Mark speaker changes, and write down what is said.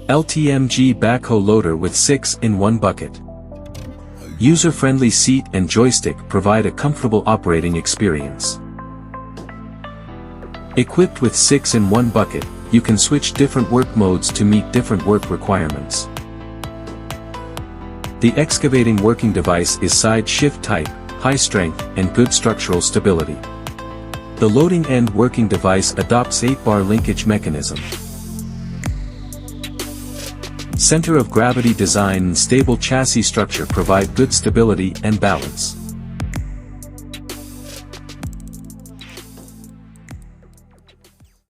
Speaker 1: LTMG Backhoe Loader with 6-in-1 bucket. User-friendly seat and joystick provide a comfortable operating experience. Equipped with 6-in-1 bucket, you can switch different work modes to meet different work requirements. The excavating working device is side shift type, high strength, and good structural stability. The loading end working device adopts 8-bar linkage mechanism. Center of gravity design and stable chassis structure provide good stability and balance.